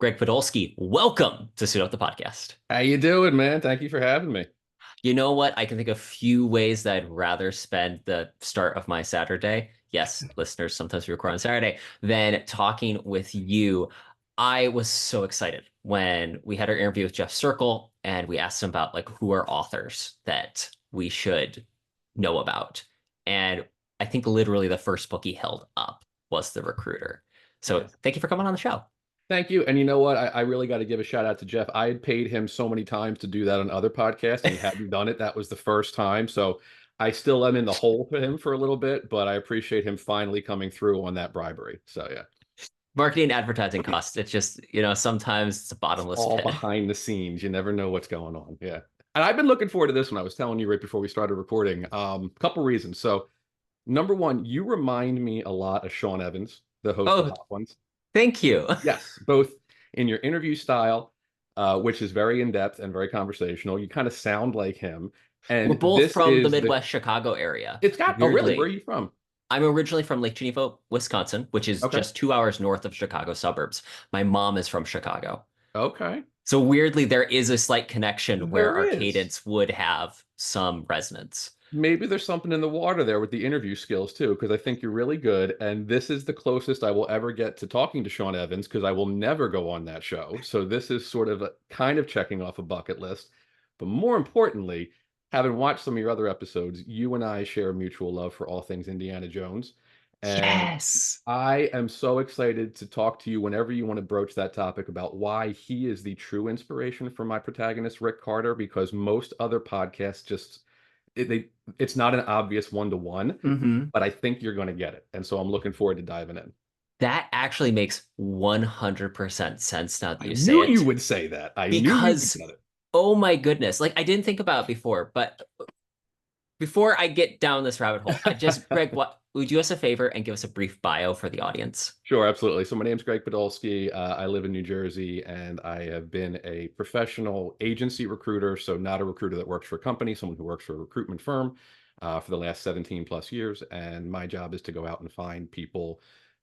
Gregg Podolski, welcome to Suit Up the Podcast. How you doing, man? Thank you for having me. You know what? I can think of a few ways that I'd rather spend the start of my Saturday. Yes, listeners, sometimes we record on Saturday, than talking with you. I was so excited when we had our interview with Jeff Circle and we asked him about like who are authors that we should know about. And I think literally the first book he held up was The Recruiter. So Yes. thank you for coming on the show. Thank you. And you know what? I really got to give a shout out to Jeff. I had paid him so many times to do that on other podcasts, and he hadn't done it. That was the first time. So I still am in the hole for him for a little bit, but I appreciate him finally coming through on that bribery. So yeah, Marketing and advertising costs. It's just, sometimes it's a bottomless all pit. behind the scenes. You never know what's going on. Yeah. And I've been looking forward to this one. I was telling you right before we started recording. Couple reasons. So number one, you remind me a lot of Sean Evans, the host of Oh, Hot Ones. thank you. Yes, both in your interview style, which is very in-depth and very conversational. You kind of sound like him. We're And both this from the is Midwest Chicago area. it's got, oh, really? Where are Weirdly, you from? I'm originally from Lake Geneva, Wisconsin, which is Okay. just 2 hours north of Chicago suburbs. My mom is from Chicago. Okay. So weirdly, there is a slight connection where There our is. cadence would have some resonance. Maybe there's something in the water there with the interview skills too, because I think you're really good. And this is the closest I will ever get to talking to Sean Evans because I will never go on that show. So this is sort of a kind of checking off a bucket list. But more importantly, having watched some of your other episodes, you and I share a mutual love for all things Indiana Jones. And Yes. I am so excited to talk to you whenever you want to broach that topic about why he is the true inspiration for my protagonist, Rick Carter, because most other podcasts just it's not an obvious one-to-one, Hmm. but I think you're going to get it. And so I'm looking forward to diving in. That actually makes 100% sense now that I you say knew you it. would say that. I knew you would Because, get it. oh my goodness, like I didn't think about it before, but before I get down this rabbit hole, I just, Greg, what would you do us a favor and give us a brief bio for the audience? Sure, absolutely. So my name's Gregg Podolski. I live in New Jersey, and I have been a professional agency recruiter. So not a recruiter that works for a company, someone who works for a recruitment firm for the last 17 plus years. And my job is to go out and find people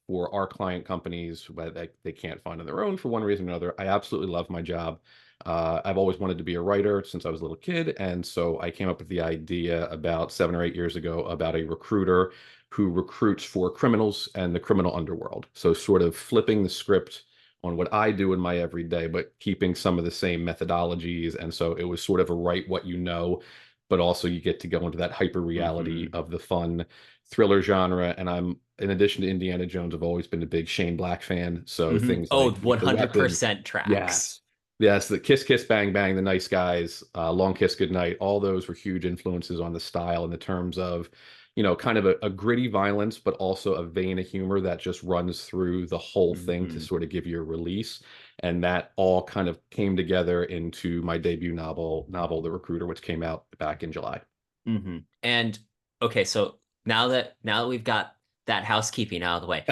for our client companies where they can't find on their own for one reason or another. I absolutely love my job. I've always wanted to be a writer since I was a little kid. And so I came up with the idea about 7 or 8 years ago about a recruiter who recruits for criminals and the criminal underworld. So sort of flipping the script on what I do in my everyday, but keeping some of the same methodologies. And so it was sort of a write what you know, but also you get to go into that hyper reality Hmm. of the fun thriller genre. And I'm, in addition to Indiana Jones, I've always been a big Shane Black fan. So Hmm. things Oh, like Meet the Weapon. 100% tracks. Yes. Yes, the Kiss Kiss Bang Bang, The Nice Guys, Long Kiss Goodnight, all those were huge influences on the style in the terms of, kind of a gritty violence, but also a vein of humor that just runs through the whole thing to Hmm. sort of give you a release. And that all kind of came together into my debut novel, The Recruiter, which came out back in July. Hmm. And okay, so now that we've got that housekeeping out of the way,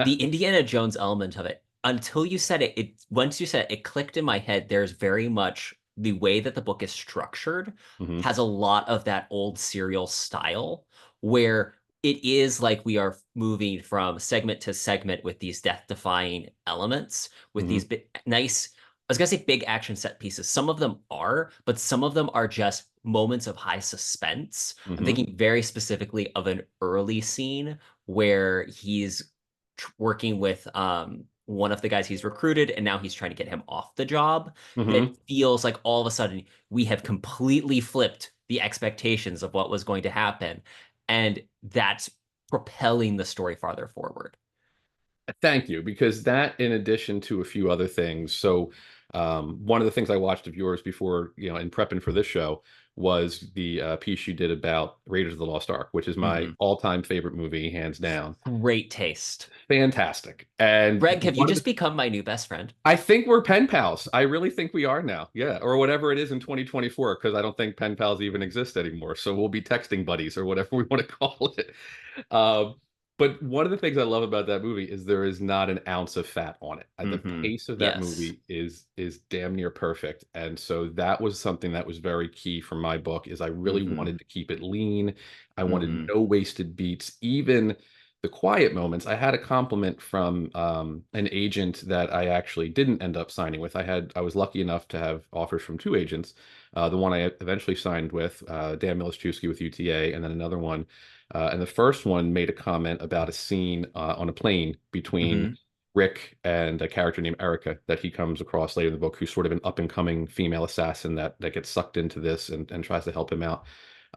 the Indiana Jones element of it, until you said it, once you said it, it clicked in my head. There's very much the way that the book is structured Hmm. has a lot of that old serial style where it is like we are moving from segment to segment with these death-defying elements, with these Hmm. nice, I was gonna say big action set pieces. Some of them are, but some of them are just moments of high suspense. I'm Hmm. thinking very specifically of an early scene where he's working with one of the guys he's recruited, and now he's trying to get him off the job. That Hmm. feels like all of a sudden we have completely flipped the expectations of what was going to happen, and that's propelling the story farther forward. Thank you, because that, in addition to a few other things, so one of the things I watched of yours before, in prepping for this show, was the piece you did about Raiders of the Lost Ark, which is my Mhm. all-time favorite movie, hands down. Great taste. Fantastic. And Greg, have you one of just the, become my new best friend? I think we're pen pals. I really think we are now. Yeah, or whatever it is in 2024, because I don't think pen pals even exist anymore. So we'll be texting buddies or whatever we want to call it. Um, but one of the things I love about that movie is there is not an ounce of fat on it. The Hmm. pace of that Yes. movie is damn near perfect. And so that was something that was very key for my book is I really Hmm. wanted to keep it lean. I wanted Hmm. no wasted beats, even The quiet moments, I had a compliment from an agent that I actually didn't end up signing with. I was lucky enough to have offers from two agents. The one I eventually signed with, Dan Miliszewski with UTA, and then another one. And the first one made a comment about a scene on a plane between Hmm. Rick and a character named Erica that he comes across later in the book, who's sort of an up and coming female assassin that gets sucked into this and tries to help him out.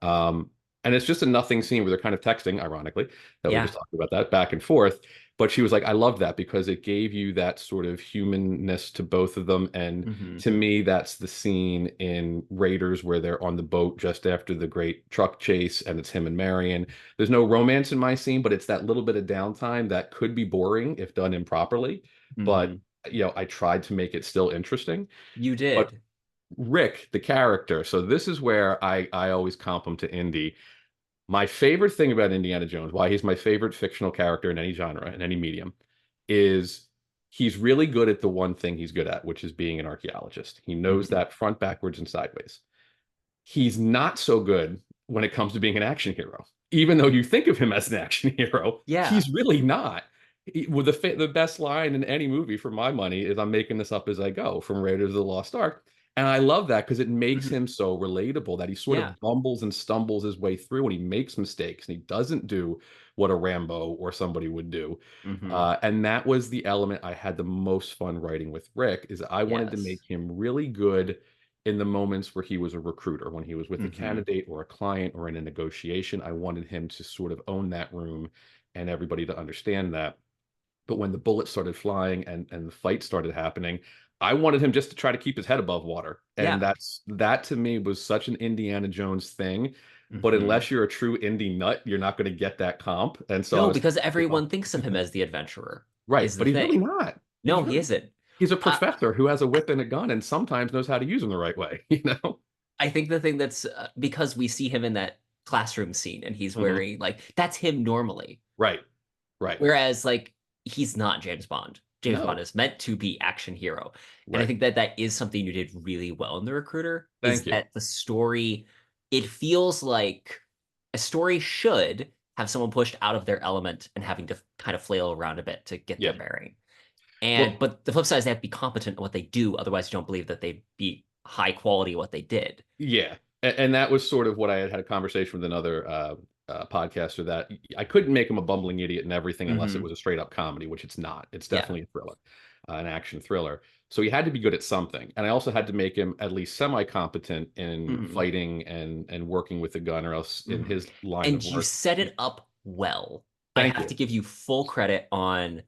Um, and it's just a nothing scene where they're kind of texting, ironically, that we Yeah. just talked about that back and forth. But she was like, I love that because it gave you that sort of humanness to both of them. And Hmm. to me, that's the scene in Raiders where they're on the boat just after the great truck chase and it's him and Marion. There's no romance in my scene, but it's that little bit of downtime that could be boring if done improperly. But, Hmm. I tried to make it still interesting. You But did. Rick, the character, so this is where I always comp him to Indy. My favorite thing about Indiana Jones, why he's my favorite fictional character in any genre, in any medium, is he's really good at the one thing he's good at, which is being an archaeologist. He knows Hmm. that front, backwards, and sideways. He's not so good when it comes to being an action hero. Even though you think of him as an action hero, Yeah. he's really not. Well, the best line in any movie for my money is I'm making this up as I go from Raiders of the Lost Ark. And I love that because it makes Hmm. him so relatable that he sort Yeah. of bumbles and stumbles his way through and he makes mistakes and he doesn't do what a Rambo or somebody would do. Hmm. And that was the element I had the most fun writing with Rick is I wanted to Yes. make him really good in the moments where he was a recruiter, when he was with a Hmm. candidate or a client or in a negotiation. I wanted him to sort of own that room and everybody to understand that. But when the bullets started flying and the fight started happening, I wanted him just to try to keep his head above water. And Yeah. that to me was such an Indiana Jones thing. But Hmm. unless you're a true indie nut, you're not going to get that comp. And so I No, was because everyone thinks of him as the adventurer, right, is the but he's really thing. not. No, he isn't. He's a Uh, professor who has a whip and a gun and sometimes knows how to use them the right way, you know? I think the thing that's because we see him in that classroom scene and he's Mhm. wearing like that's him normally. Right. Right. Whereas like he's not James Bond. James Bond No. is meant to be action hero. And I Right. think that that is something you did really well in The Recruiter is Thank you. that the story it feels like a story should have someone pushed out of their element and having to kind of flail around a bit to get their Yeah. bearing. And Well, but the flip side is they have to be competent at what they do, otherwise you don't believe that they'd be high quality what they did. yeah. And that was sort of what I had a conversation with another podcaster that I couldn't make him a bumbling idiot and everything unless it Hmm. was a straight up comedy, which it's not. It's Yeah. definitely a thriller, an action thriller. So he had to be good at something. And I also had to make him at least semi competent in Hmm. fighting and working with a gun, or else in Hmm. his line And of you work. set it up well. I Thank have you. to give you full credit on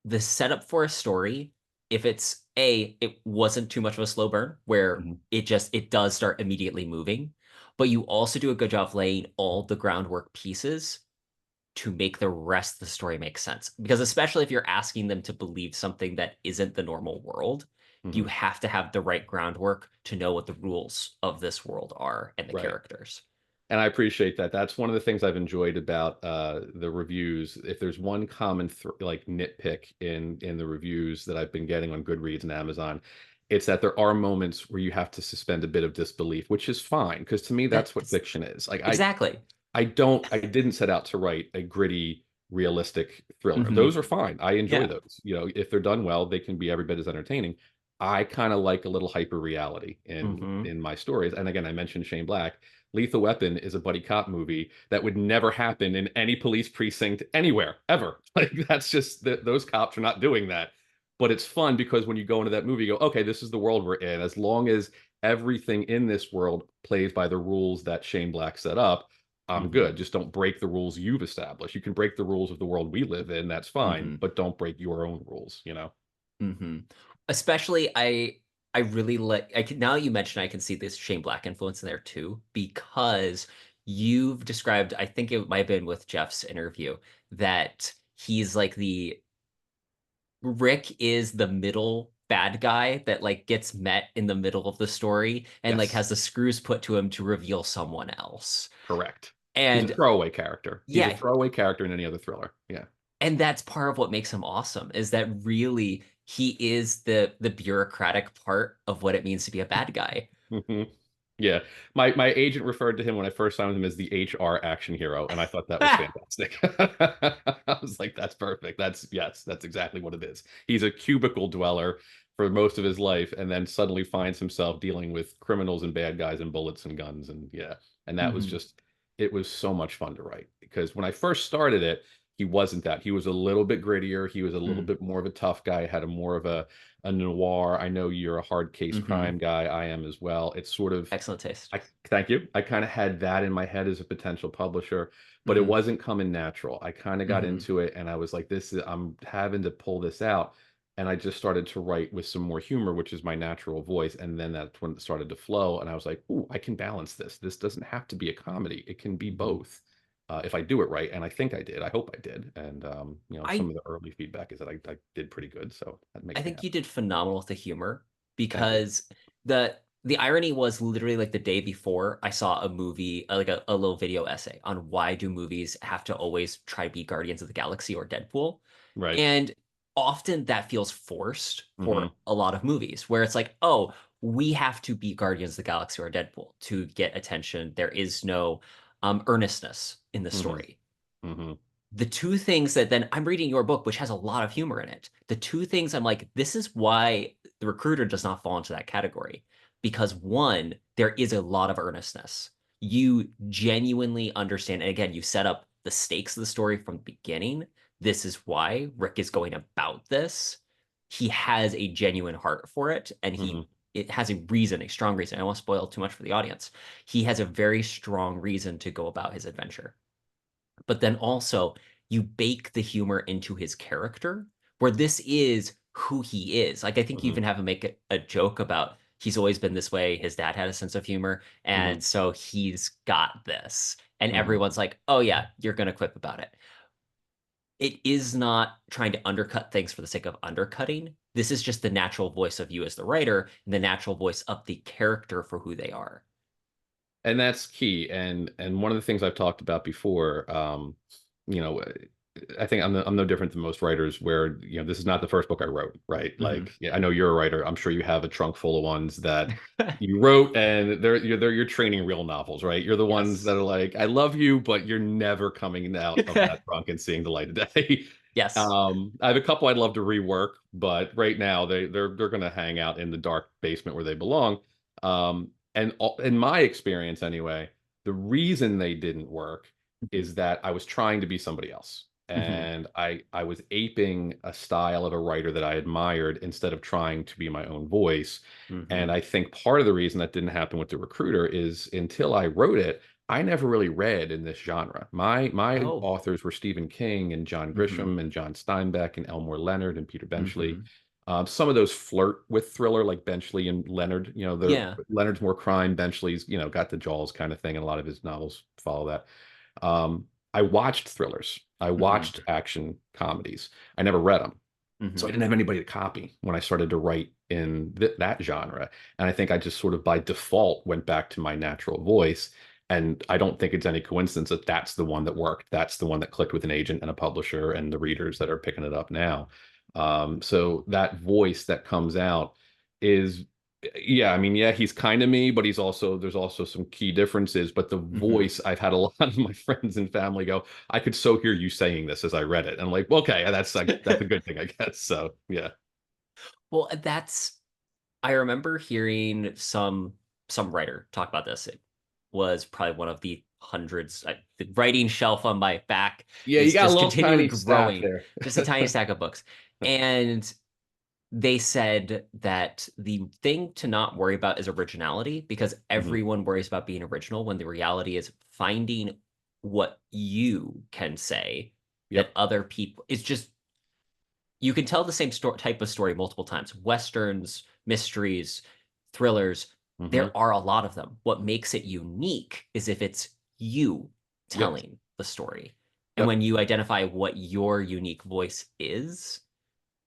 the setup for a story. If it's it wasn't too much of a slow burn where Mhm. it does start immediately moving, but you also do a good job of laying all the groundwork pieces to make the rest of the story make sense. Because especially if you're asking them to believe something that isn't the normal world, you Mhm. have to have the right groundwork to know what the rules of this world are and the Right. characters. And I appreciate that. That's one of the things I've enjoyed about the reviews. If there's one common like nitpick in the reviews that I've been getting on Goodreads and Amazon, it's that there are moments where you have to suspend a bit of disbelief, which is fine because to me that's what That's fiction is. Like exactly. I didn't set out to write a gritty, realistic thriller. Hmm. Those are fine. I enjoy Yeah. those. If they're done well, they can be every bit as entertaining. I kind of like a little hyper reality in Hmm. in my stories. And again, I mentioned Shane Black. Lethal Weapon is a buddy cop movie that would never happen in any police precinct anywhere ever. Like that's just that those cops are not doing that. But it's fun because when you go into that movie, you go, okay, this is the world we're in. As long as everything in this world plays by the rules that Shane Black set up, I'm Hmm. good. Just don't break the rules you've established. You can break the rules of the world we live in, that's fine, Hmm. but don't break your own rules. Hmm. Especially, I really like. I can now you mentioned I can see this Shane Black influence in there too because you've described. I think it might have been with Jeff's interview that he's like the Rick is the middle bad guy that like gets met in the middle of the story and like Yes, has the screws put to him to reveal someone else. correct. He's a And throwaway character. He's a yeah, throwaway character in any other thriller. Yeah. and that's part of what makes him awesome is that really he is the bureaucratic part of what it means to be a bad guy. Hmm. Yeah, my agent referred to him when I first signed with him as the HR action hero, and I thought that was fantastic. I was like, that's perfect. That's yes, that's exactly what it is. He's a cubicle dweller for most of his life, and then suddenly finds himself dealing with criminals and bad guys and bullets and guns, and yeah, and that was Hmm. just it was so much fun to write because when I first started it, he wasn't that. He was a little bit grittier. He was a little Mm. bit more of a tough guy. Had a more of a noir. I know you're a hard case Hmm. crime guy. I am as well. It's sort of Excellent taste. I thank you. I kind of had that in my head as a potential publisher, but it Mm. wasn't coming natural. I kind of got Hmm. into it and I was like, this is I'm having to pull this out. And I just started to write with some more humor, which is my natural voice. And then that's when it started to flow. And I was like, ooh, I can balance this. This doesn't have to be a comedy. It can be Hmm. both. If I do it right. And I think I did. I hope I did. And some I of the early feedback is that I did pretty good. So that I makes me think happy. you did phenomenal with the humor Thank you. because the irony was literally like the day before I saw a movie, like a little video essay on why do movies have to always try to be Guardians of the Galaxy or Deadpool. Right. And often that feels forced for Hmm. a lot of movies where it's like, oh, we have to be Guardians of the Galaxy or Deadpool to get attention. There is no earnestness in the Hmm. story. Hmm. The two things that then I'm reading your book, which has a lot of humor in it. The two things I'm like, this is why the recruiter does not fall into that category. Because one, there is a lot of earnestness. You genuinely understand. And again, you set up the stakes of the story from the beginning. This is why Rick is going about this. He has a genuine heart for it, and Hmm. it has a reason, a strong reason. I don't want to spoil too much for the audience. He has a very strong reason to go about his adventure, but then also you bake the humor into his character, where this is who he is. Like I think you Hmm. even have him make a joke about he's always been this way. His dad had a sense of humor, Hmm. and so he's got this. And Hmm. everyone's like, "Oh yeah, you're gonna quip about it." It is not trying to undercut things for the sake of undercutting. This is just the natural voice of you as the writer and the natural voice of the character for who they are. And that's key. And one of the things I've talked about before, you know, I think I'm no different than most writers where, this is not the first book I wrote, right? Hmm. Like, yeah, I know you're a writer. I'm sure you have a trunk full of ones that you wrote and they're your training reel novels, right? You're the ones that Yes. are like, I love you, but you're never coming out of that trunk and seeing the light of day. Yes. I have a couple I'd love to rework, but right now they're going to hang out in the dark basement where they belong. And in my experience, anyway, the reason they didn't work is that I was trying to be somebody else. Hmm. And I was aping a style of a writer that I admired instead of trying to be my own voice. And Hmm. I think part of the reason that didn't happen with The Recruiter is until I wrote it, I never really read in this genre. My Oh. authors were Stephen King and John Hmm. Grisham and John Steinbeck and Elmore Leonard and Peter Benchley. Hmm. Some of those flirt with thriller, like Benchley and Leonard. Yeah. Leonard's more crime. Benchley's, got the Jaws kind of thing, and a lot of his novels follow that. I watched thrillers. I Hmm. watched action comedies. I never read them, so I Hmm. didn't have anybody to copy when I started to write in that genre. And I think I just sort of by default went back to my natural voice. And I don't think it's any coincidence that that's the one that worked. That's the one that clicked with an agent and a publisher and the readers that are picking it up now. So that voice that comes out is, yeah, I mean, yeah, he's kind of me, but there's also some key differences. But the Hmm. voice, I've had a lot of my friends and family go, I could so hear you saying this as I read it. And I'm like, well, okay, that's a good thing, I guess. So yeah. Well, I remember hearing some writer talk about this. It was probably one of the hundreds. The writing shelf on my back Yeah, you is got a just little continually tiny stack growing, there. just a tiny stack of books. And they said that the thing to not worry about is originality because Hmm. everyone worries about being original when the reality is finding what you can say that Yep. other people, it's just you can tell the same type of story multiple times. Westerns, mysteries, thrillers, Hmm. there are a lot of them. What makes it unique is if it's you Yep. telling the story. And Yep. when you identify what your unique voice is,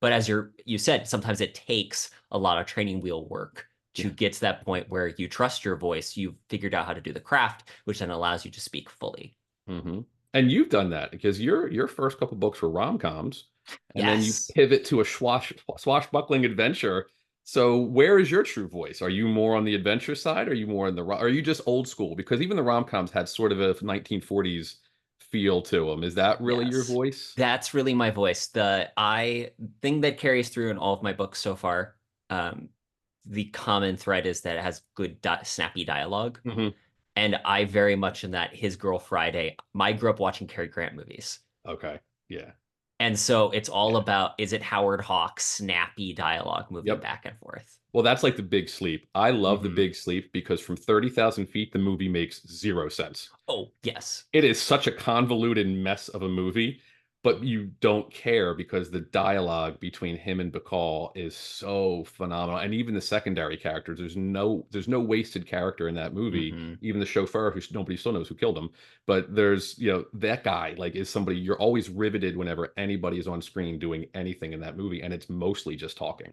but as you said, sometimes it takes a lot of training wheel work to Yeah. get to that point where you trust your voice, you've figured out how to do the craft, which then allows you to speak fully. Hmm. And you've done that because your first couple books were rom-coms, and then you Yes. pivot to a swashbuckling adventure. So where is your true voice? Are you more on the adventure side? Or are you more in the are you just old school? Because even the rom-coms had sort of a 1940s feel to them. Is that really your Yes. voice? That's really my voice. The I thing that carries through in all of my books so far, um, the common thread is that it has good snappy dialogue. Hmm. And I very much in that His Girl Friday. I grew up watching Cary Grant movies. Okay. Yeah. And so it's all Yeah. about, is it Howard Hawks snappy dialogue moving Yep. back and forth? Well, that's like the big sleep. I love the Hmm. big sleep because from 30,000 feet, the movie makes zero sense. Oh, yes. It is such a convoluted mess of a movie, but you don't care because the dialogue between him and Bacall is so phenomenal. And even the secondary characters, there's no wasted character in that movie. Hmm. Even the chauffeur, who nobody still knows who killed him, but there's that guy like is somebody you're always riveted whenever anybody is on screen doing anything in that movie, and it's mostly just talking.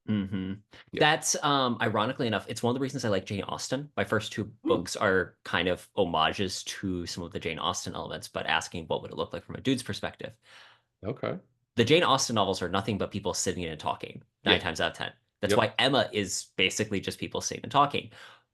Hmm. Yeah. That's ironically enough, it's one of the reasons I like Jane Austen. My first two Hmm. books are kind of homages to some of the Jane Austen elements, but asking what would it look like from a dude's perspective. Okay. The Jane Austen novels are nothing but people sitting and talking nine Yeah. times out of 10. That's Yep. why Emma is basically just people sitting and talking.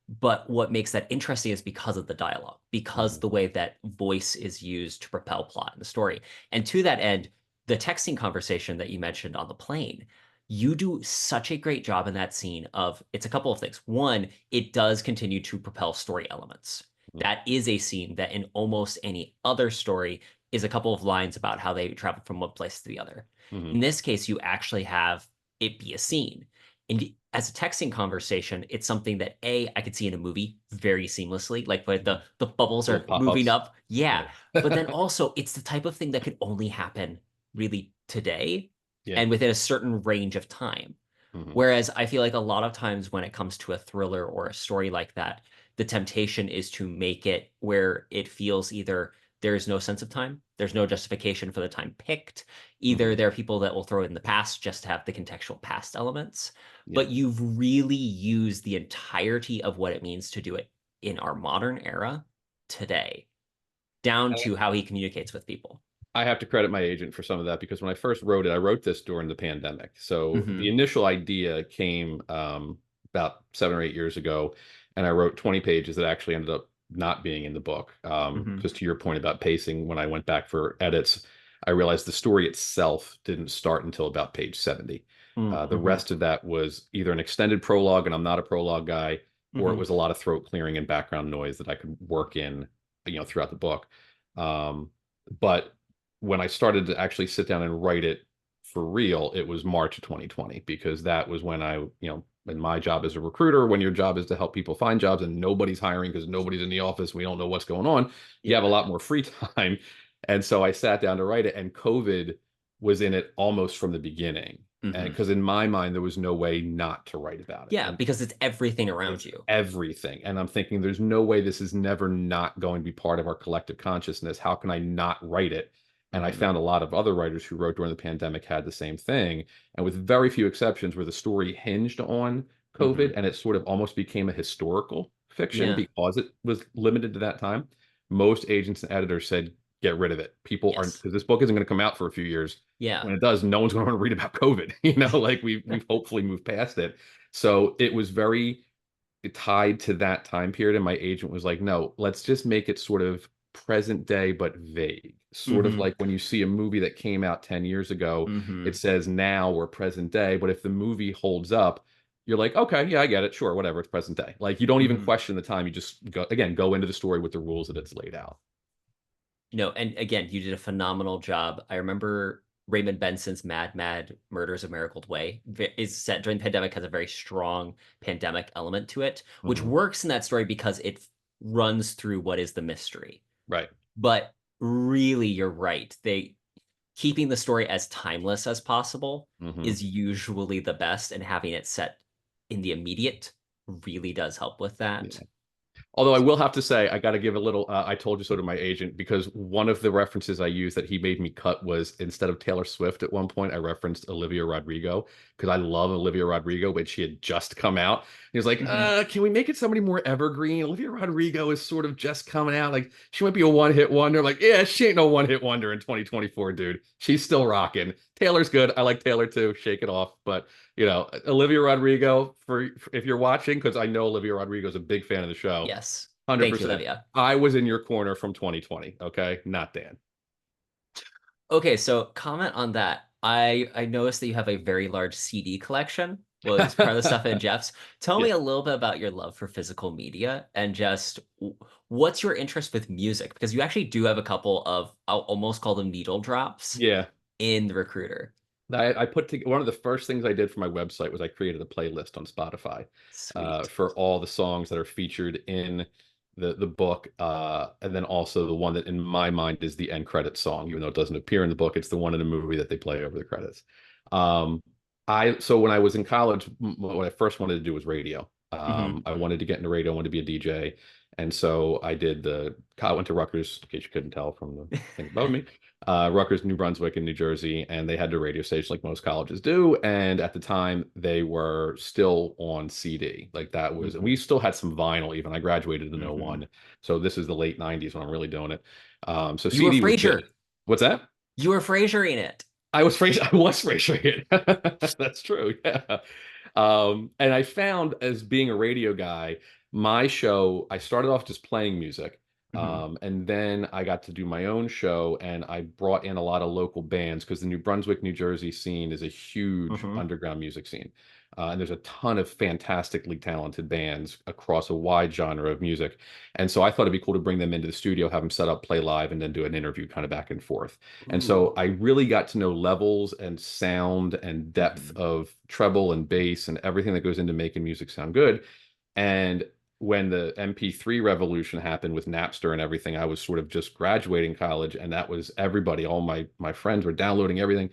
But what makes that interesting is because of the dialogue, because Hmm. the way that voice is used to propel plot in the story. And to that end, the texting conversation that you mentioned on the plane, you do such a great job in that scene of it's a couple of things. One, it does continue to propel story elements. That is a scene that in almost any other story is a couple of lines about how they travel from one place to the other. Hmm. In this case, you actually have it be a scene. And as a texting conversation, it's something that I could see in a movie very seamlessly, like where Hmm. the bubbles Little are moving pop-ups. up. Yeah. But then Yeah. also it's the type of thing that could only happen really today Yeah. and within a certain range of time. Hmm. Whereas I feel like a lot of times when it comes to a thriller or a story like that, the temptation is to make it where it feels either there is no sense of time, there's no justification for the time picked. Either Hmm. there are people that will throw it in the past just to have the contextual past elements, Yeah. but you've really used the entirety of what it means to do it in our modern era today, down to how he communicates with people. I have to credit my agent for some of that because when I first wrote it, I wrote this during the pandemic. So the Hmm. initial idea came about 7 or 8 years ago, and I wrote 20 pages that actually ended up not being in the book. Hmm. Because to your point about pacing, when I went back for edits, I realized the story itself didn't start until about page 70. The Hmm. rest of that was either an extended prologue, and I'm not a prologue guy, or it Hmm. was a lot of throat clearing and background noise that I could work in, throughout the book. But when I started to actually sit down and write it for real, it was March of 2020 because that was when in my job as a recruiter, when your job is to help people find jobs and nobody's hiring because nobody's in the office, we don't know what's going on, you have a Yeah. lot more free time. And so I sat down to write it, and COVID was in it almost from the beginning. And Hmm. because in my mind, there was no way not to write about it. Yeah, And because it's everything around it's you. everything. And I'm thinking, there's no way this is never not going to be part of our collective consciousness. How can I not write it? And I Hmm. found a lot of other writers who wrote during the pandemic had the same thing. And with very few exceptions, where the story hinged on COVID Hmm. and it sort of almost became a historical fiction Yeah. because it was limited to that time, most agents and editors said, get rid of it. People aren't, Yes. because this book isn't going to come out for a few years. Yeah. When it does, no one's going to want to read about COVID. Like we've hopefully moved past it. So it was very tied to that time period. And my agent was like, no, let's just make it sort of present day, but vague. Sort of Hmm. like when you see a movie that came out 10 years ago, it Hmm. says now or present day. But if the movie holds up, you're like, okay, yeah, I get it. Sure, whatever. It's present day. Like you don't even Hmm. question the time. You just go into the story with the rules that it's laid out. No, and again, you did a phenomenal job. I remember Raymond Benson's Mad Mad Murders of Marigold Way is set during the pandemic, has a very strong pandemic element to it, which Hmm. works in that story because it runs through what is the mystery. Right. But really, you're right. They keeping the story as timeless as possible Hmm. is usually the best, and having it set in the immediate really does help with that. Yeah. Although I will have to say, I got to give a little, I told you so to my agent, because one of the references I used that he made me cut was instead of Taylor Swift at one point, I referenced Olivia Rodrigo because I love Olivia Rodrigo, but she had just come out. He was like, Hmm. can we make it somebody more evergreen? Olivia Rodrigo is sort of just coming out. Like, she might be a one hit wonder. Like, yeah, she ain't no one hit wonder in 2024, dude. She's still rocking. Taylor's good. I like Taylor too. Shake It Off. But Olivia Rodrigo, if you're watching, because I know Olivia Rodrigo's a big fan of the show, Yes. Thank you, 100%. Olivia. I was in your corner from 2020. Okay, not Dan. Okay, so comment on that. I noticed that you have a very large CD collection. Well, it's part of the stuff in Jeff's. Tell Yeah, me a little bit about your love for physical media and just what's your interest with music? Because you actually do have a couple of, I'll almost call them needle drops yeah. in the Recruiter. I put together one of the first things I did for my website was I created a playlist on Spotify Sweet. for all the songs that are featured in the book, and then also the one that in my mind is the end credits song, even though it doesn't appear in the book. It's the one in the movie that they play over the credits. Um, so when I was in college, what I first wanted to do was radio. Hmm. I wanted to get into radio. I wanted to be a DJ, and so I went to Rutgers, in case you couldn't tell from the thing above me. Rutgers, New Brunswick, and New Jersey, and they had the radio station like most colleges do. And at the time, they were still on CD. Like that was, and Hmm. we still had some vinyl even. I graduated in Hmm. '01. So this is the late 90s when I'm really doing it. So You were CD was big. Frasier. What's that? You were Frasier in it. I was Frasier. That's true. Yeah. And I found as being a radio guy, my show, I started off just playing music. Hmm. And then I got to do my own show and I brought in a lot of local bands because the New Brunswick, New Jersey scene is a huge Hmm. underground music scene. And there's a ton of fantastically talented bands across a wide genre of music. And so I thought it'd be cool to bring them into the studio, have them set up, play live, and then do an interview kind of back and forth. And so Ooh. I really got to know levels and sound and depth Hmm. of treble and bass and everything that goes into making music sound good. And when the MP3 revolution happened with Napster and everything, I was sort of just graduating college, and that was everybody. All my friends were downloading everything,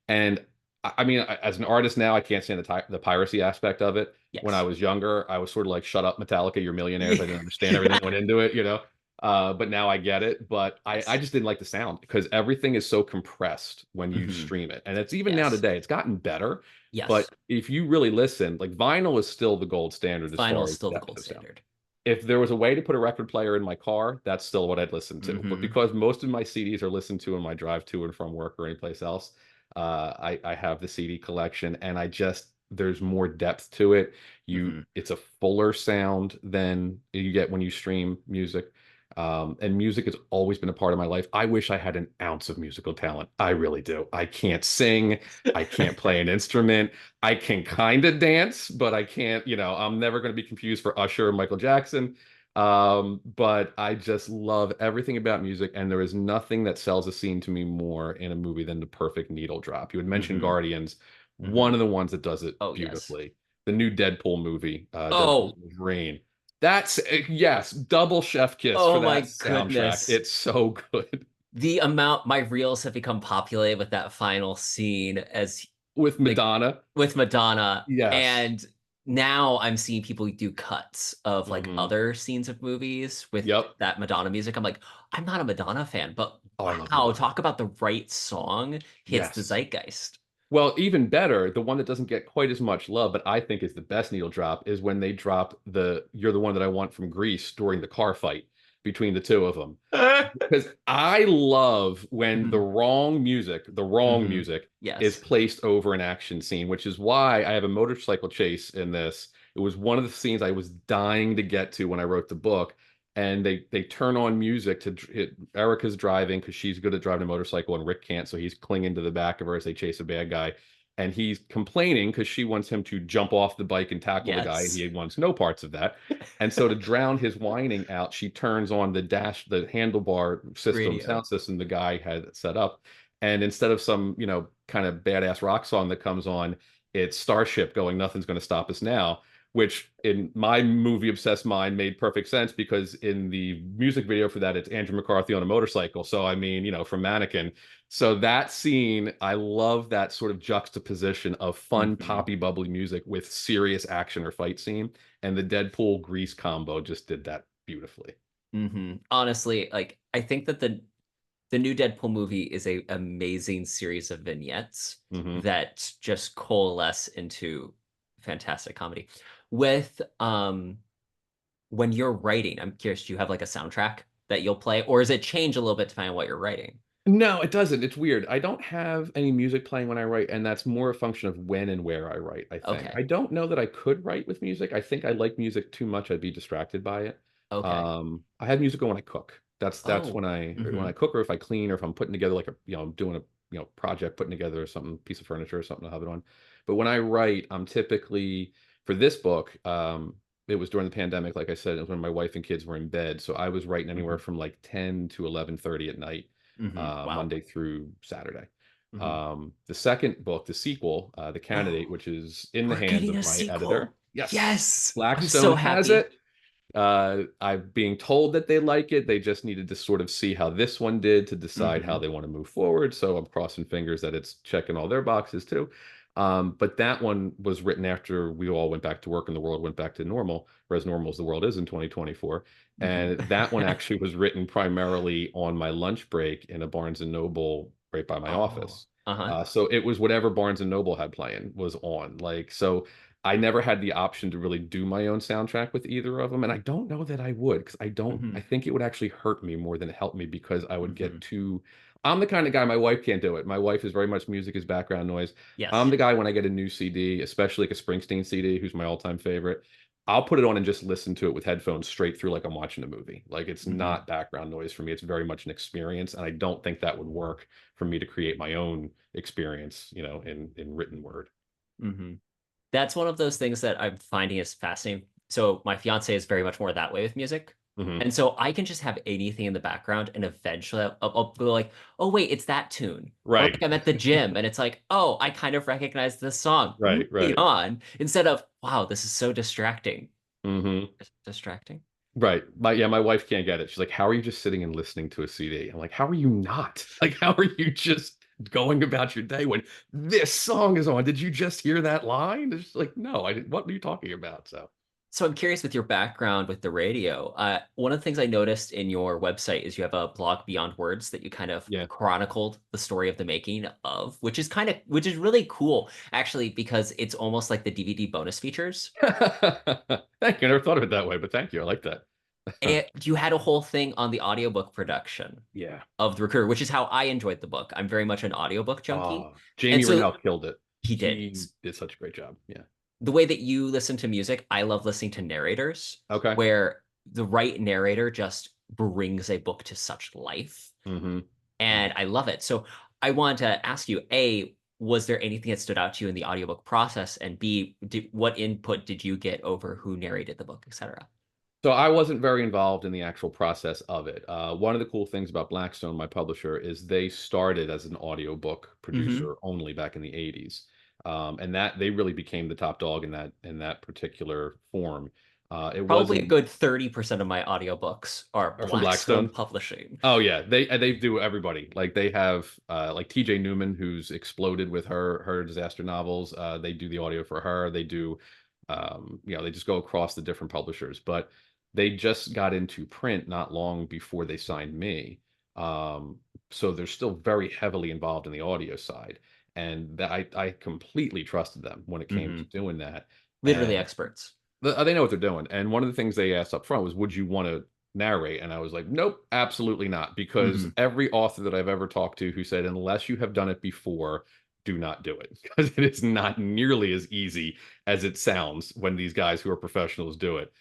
and I mean, as an artist now, I can't stand the piracy aspect of it. When I Yes. was younger, I was sort of like, "Shut up, Metallica, you're millionaires." I didn't understand everything that went into it. But now I get it. But I Yes. just didn't like the sound because everything is so compressed when you Hmm. stream it, and it's even now Yes. today. It's gotten better, but Yes. if you really listen, like vinyl is still the gold standard as Vinyl far is as still the depth gold of sound. standard. If there was a way to put a record player in my car, that's still what I'd listen to. But Hmm. because most of my CDs are listened to in my drive to and from work or anyplace else, I have the CD collection, and there's more depth to it. Hmm. It's a fuller sound than you get when you stream music. And music has always been a part of my life. I wish I had an ounce of musical talent. I really do. I can't sing. I can't play an instrument. I can kind of dance, but I can't, I'm never going to be confused for Usher or Michael Jackson. But I just love everything about music, and there is nothing that sells a scene to me more in a movie than the perfect needle drop. You had mentioned Hmm. Guardians, Hmm. one of the ones that does it Oh, yes. beautifully. The new Deadpool movie, Deadpool Oh, Rain. That's yes, double chef kiss for oh my that soundtrack. goodness. It's so good. The amount my reels have become populated with that final scene as With like Madonna. with Madonna. Yes. And now I'm seeing people do cuts of like Hmm. other scenes of movies with Yep. that Madonna music. I'm like, I'm not a Madonna fan, but Oh, I love wow, Madonna. talk about the right song hits the Yes. zeitgeist. Well, even better, the one that doesn't get quite as much love, but I think is the best needle drop, is when they drop the "You're the One That I Want" from Grease during the car fight between the two of them. Because I love when Hmm. the wrong Hmm. music is Yes. placed over an action scene, which is why I have a motorcycle chase in this. It was one of the scenes I was dying to get to when I wrote the book. And they turn on music Erica's driving because she's good at driving a motorcycle and Rick can't, so he's clinging to the back of her as they chase a bad guy. And he's complaining because she wants him to jump off the bike and tackle the guy, and Yes. he wants no parts of that. And so to drown his whining out, she turns on the handlebar system, Radio. sound system the guy had set up. And instead of some, kind of badass rock song that comes on, it's Starship going, "Nothing's going to stop us now," which in my movie obsessed mind made perfect sense because in the music video for that, it's Andrew McCarthy on a motorcycle. So, I mean, from Mannequin. So that scene, I love that sort of juxtaposition of fun, Hmm. poppy, bubbly music with serious action or fight scene. And the Deadpool Grease combo just did that beautifully. Hmm. Honestly, like I think that the new Deadpool movie is a amazing series of vignettes Hmm. that just coalesce into fantastic comedy. With when you're writing, I'm curious, do you have like a soundtrack that you'll play, or does it change a little bit depending on what you're writing? No, it doesn't. It's weird. I don't have any music playing when I write, and that's more a function of when and where I write, I think. Okay. I don't know that I could write with music. I think I like music too much. I'd be distracted by it. Okay. I have music on when I cook. That's Oh. when I cook or if I clean or if I'm putting together like a, I'm doing a, project, putting together something, piece of furniture or something to have it on. But when I write, I'm typically for this book, it was during the pandemic, like I said, it was when my wife and kids were in bed. So I was writing anywhere Hmm. from like 10 to 11:30 at night, Wow. Monday through Saturday. Hmm. The second book, the sequel, The Candidate, which is in the We're hands getting of a my editor. sequel. Yes, Yes. I'm Blackstone so has happy. it. I'm being told that they like it. They just needed to sort of see how this one did to decide how Hmm. they want to move forward. So I'm crossing fingers that it's checking all their boxes too. But that one was written after we all went back to work and the world went back to normal, or as normal as the world is in 2024. Hmm. And that one actually was written primarily on my lunch break in a Barnes and Noble right by my Oh. office. Uh-huh. So it was whatever Barnes and Noble had playing was on. Like, so I never had the option to really do my own soundtrack with either of them. And I don't know that I would, because I Hmm. think it would actually hurt me more than help me because I would get Hmm. too, I'm the kind of guy, my wife can't do it. My wife is very much music is background noise. I'm Yes. the guy when I get a new CD, especially like a Springsteen CD, who's my all-time favorite. I'll put it on and just listen to it with headphones straight through like I'm watching a movie. Like it's Hmm. not background noise for me. It's very much an experience. And I don't think that would work for me to create my own experience, in written word. Hmm. That's one of those things that I'm finding is fascinating. So my fiance is very much more that way with music. Hmm. And so I can just have anything in the background and eventually I'll go like, oh wait, it's that tune. Or like Right. I'm at the gym and it's like, oh, I kind of recognize this song. Right. Moving Right. on. Instead of, wow, this is so distracting. Hmm. Distracting? Right. My wife can't get it. She's like, "How are you just sitting and listening to a CD?" I'm like, "How are you not? Like, how are you just going about your day when this song is on? Did you just hear that line?" It's just like, "No, I didn't. What are you talking about?" So, So I'm curious with your background with the radio. One of the things I noticed in your website is you have a blog Beyond Words that you kind of yeah. chronicled the story of the making of, which is really cool actually because it's almost like the DVD bonus features. Thank you. I never thought of it that way, but thank you. I like that. You had a whole thing on the audiobook production Yeah. of the Recruiter, which is how I enjoyed the book. I'm very much an audiobook junkie. Oh, And Jamie so Rennell killed it. he did. He did such a great job. Yeah. The way that you listen to music, I love listening to narrators, Okay. where the right narrator just brings a book to such life. Hmm. And I love it. So I want to ask you, A, was there anything that stood out to you in the audiobook process? And B, what input did you get over who narrated the book, etc.? So I wasn't very involved in the actual process of it. One of the cool things about Blackstone, my publisher, is they started as an audiobook Hmm. producer only back in the 80s. And that they really became the top dog in that particular form. It Probably a wasn't good 30% of my audiobooks are or from Blackstone Blackstone. Publishing. Oh yeah, they do everybody. Like they have like TJ Newman, who's exploded with her disaster novels. They do the audio for her. They do they just go across the different publishers. But they just got into print not long before they signed me. Um, so they're still very heavily involved in the audio side. And that I completely trusted them when it came Hmm. to doing that. Literally And experts. they know what they're doing. And one of the things they asked up front was, would you want to narrate? And I was like, nope, absolutely not. Because Hmm. every author that I've ever talked to who said, unless you have done it before, do not do it. Because it is not nearly as easy as it sounds when these guys who are professionals do it.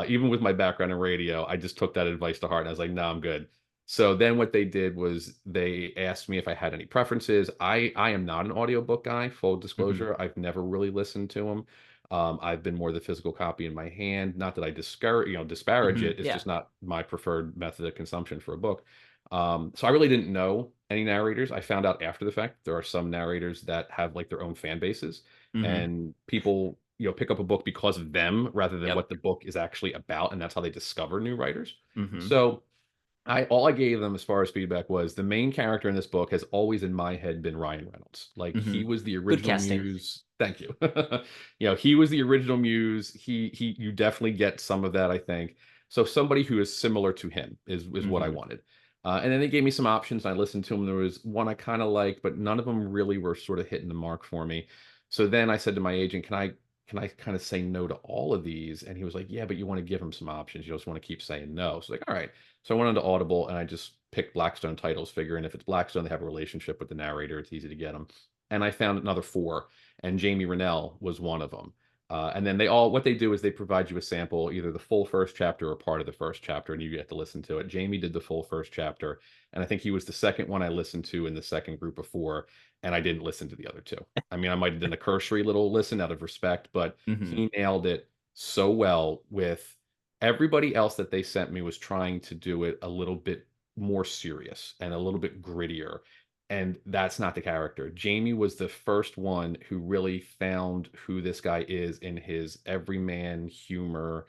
Even with my background in radio, I just took that advice to heart and I was like, no, I'm good. So then what they did was they asked me if I had any preferences. I am not an audiobook guy, full Hmm. disclosure. I've never really listened to them. I've been more the physical copy in my hand. Not that I disparage Hmm. it. It's Yeah. just not my preferred method of consumption for a book. So I really didn't know any narrators. I found out after the fact there are some narrators that have like their own fan bases, Hmm. and people pick up a book because of them rather than Yep. what the book is actually about, and that's how they discover new writers. Hmm. So I all I gave them as far as feedback was the main character in this book has always in my head been Ryan Reynolds. Like Hmm. he was the Good original casting. muse. Thank you. He was the original muse. He you definitely get some of that, I think. So somebody who is similar to him is what I Hmm. wanted. And then they gave me some options. And I listened to them. There was one I kind of liked, but none of them really were sort of hitting the mark for me. So then I said to my agent, "Can I can I kind of say no to all of these? And he was like, yeah, but you want to give him some options. You just want to keep saying no. So like, all right. So I went on to Audible and I just picked Blackstone titles, figuring if it's Blackstone, they have a relationship with the narrator. It's easy to get them. And I found another four, and Jamie Rennell was one of them. And then what they do is they provide you a sample, either the full first chapter or part of the first chapter, and you get to listen to it. Jamie did the full first chapter, and I think he was the second one I listened to in the second group of four, and I didn't listen to the other two. I mean, I might have done a cursory little listen out of respect, but Hmm. he nailed it so well. With everybody else that they sent me was trying to do it a little bit more serious and a little bit grittier. And that's not the character. Jamie was the first one who really found who this guy is in his everyman humor,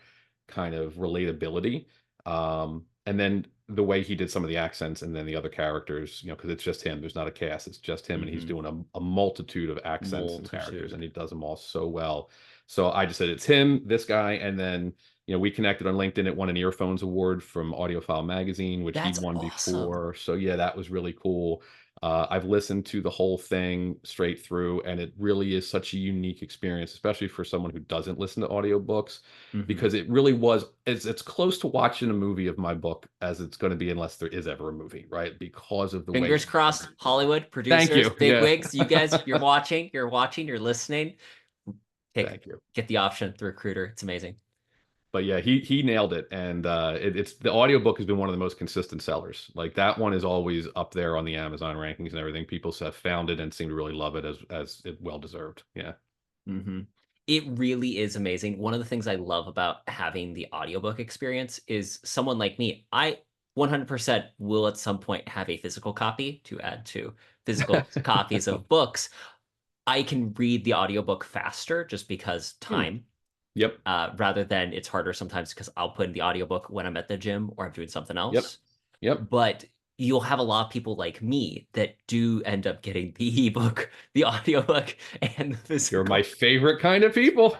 kind of relatability. And then the way he did some of the accents, and then the other characters, because it's just him. There's not a cast. It's just him, and he's Hmm. doing a multitude of accents and characters, and Multitude. he does them all so well. So I just said it's him, this guy, and then we connected on LinkedIn. It won an Earphones Award from Audiophile Magazine, which he'd That's won awesome. before. So yeah, that was really cool. I've listened to the whole thing straight through, and it really is such a unique experience, especially for someone who doesn't listen to audiobooks, Hmm. because it really was, it's close to watching a movie of my book as it's going to be, unless there is ever a movie, right? Because of the way Fingers he crossed, presents it. Hollywood Thank producers, you. Yeah. bigwigs, you guys, you're listening. Take Thank you. get the option through Recruiter. It's amazing. But yeah, he nailed it, and it's the audiobook has been one of the most consistent sellers. Like that one is always up there on the Amazon rankings and everything. People have found it and seem to really love it, as it well deserved. Yeah. Hmm. It really is amazing. One of the things I love about having the audiobook experience is someone like me. I 100% will at some point have a physical copy to add to physical copies of books. I can read the audiobook faster just because Hmm. time, Yep. rather than it's harder sometimes because I'll put in the audiobook when I'm at the gym or I'm doing something Yep. else. Yep. But you'll have a lot of people like me that do end up getting the ebook, the audiobook, and the You're my physical. favorite kind of people.